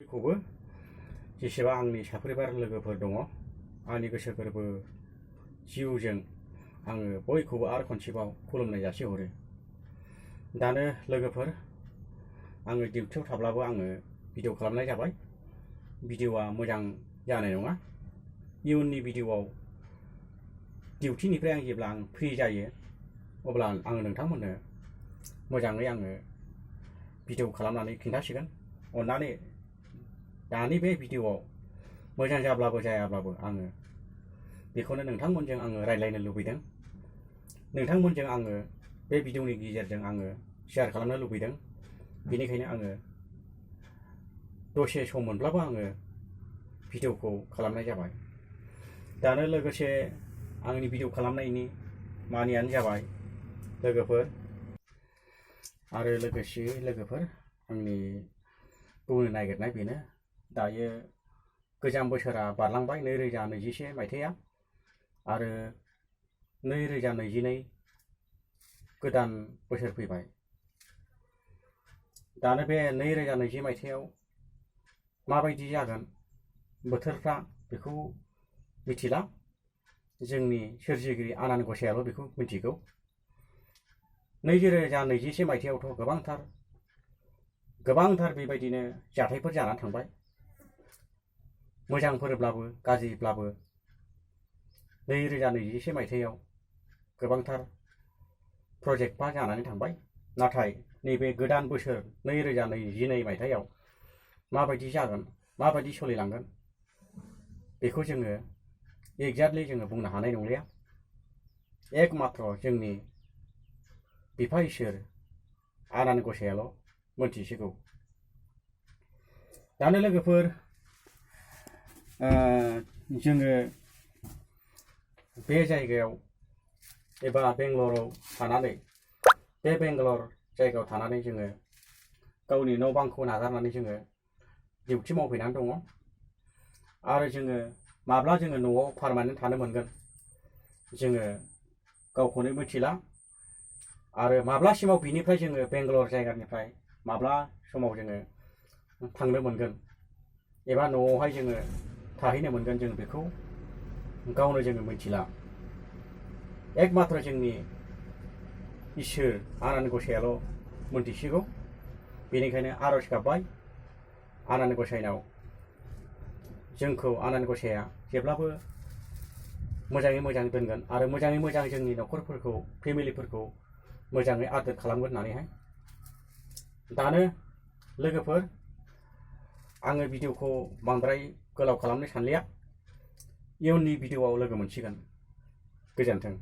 खौबो जेसेबां आंनि साफ्रोबार लोगोफोर दङ आंनि गोसो गोरबो जिउजों आङो बयखौबो आरो खनसेबाव खुलुमनाय जासिहरो। दानो लोगोफोर आङो डिउटियाव थाब्लाबो आङो भिडिअ खालामनाय जाबाय। भिडिअआ मोजां जानाय नङा। इयुननि भिडिअआव डिउटिनिफ्राय जेब्ला आं फ्रि जायो अब्ला आङो नोंथांमोननो मोजाङै आङो भिडिअ खालामनानै खिन्थासिगोन। अन्नानै दानि बे भिडिअआव मोजां जाब्लाबो जायाब्लाबो आङो बेखौनो नोंथांमोनजों आङो रायज्लायनो लुबैदों। नोंथांमोनजों आङो बे भिडिअनि गेजेरजों आङो शेयार खालामनो लुबैदों। बेनिखायनो आङो दसे सम मोनब्लाबो आङो भिडिअखौ खालामनाय जाबाय। दानो लोगोसे आंनि भिडिअ खालामनायनि मानियानो जाबाय लोगोफोर आरो लोगोसे लोगोफोर आंनि बुंनो नागिरनाय बेनो दायो गोजाम बोसोरा बारलांबाय 2021 मायथाइया आरो 2022 गोदान बोसोर फैबाय। दानो बे 2020 मायथाइयाव माबायदि जागोन बोथोरफ्रा बेखौ मिथिला। जोंनि सोरजिगिरि आनान गसायाल' बेखौ मिथिगौ। 2021 मायथाइयावथ' गोबांथार बेबायदिनो जाथायफोर जानानै थांबाय। मोजांफोरब्लाबो गाज्रिब्लाबो 2021 मायथाइयाव गोबांथार प्रजेक्टफोर जानानै थांबाय। नाथाय नैबे गोदान बोसोर 2022 मायथाइयाव माबायदि जागोन माबायदि सोलिलांगोन बेखौ जोङो एक्जेक्टलि जोङो बुंनो हानाय नंलिया। एकमात्र जोंनि बिफा इसोर आनान गसायाल' मोनथिसिगौ। दानो लोगोफोर जोङो बे जायगायाव एबा बेंगलराव थानानै बे बेंगलर जायगायाव थानानै जोङो गावनि न' बांखौ नागारनानै जोङो डिउटि मावफैनानै दङ। आरो जोङो माब्ला जोङो न'आव पारमानेन्ट थानो मोनगोन जोङो गावखौनो मिथिला। आरो माब्लासिमाव बिनिफ्राय जोङो बेंगलर जायगानिफ्राय माब्ला समाव जोङो थांनो मोनगोन एबा न'आवहाय जोङो थाहैनो मोनगोन जों बेखौ गावनो जोङो मिथिला। एकमात्र जोंनि इसोर आनान गसायाल' मोनथिसिगौ। बेनिखायनो आरज गाबबाय आनान गसाइनाव जोंखौ आनान गसाया जेब्लाबो मोजाङै मोजां दोनगोन आरो मोजाङै मोजां जोंनि न'खरफोरखौ फेमिलिफोरखौ मोजाङै आदर खालामगोन होननानैहाय। दानो लोगोफोर आङो भिडिअखौ बांद्राय गोलाव खालामनो सानलिया। इयुननि भिडिअआव लोगो मोनसिगोन। गोजोन्थों।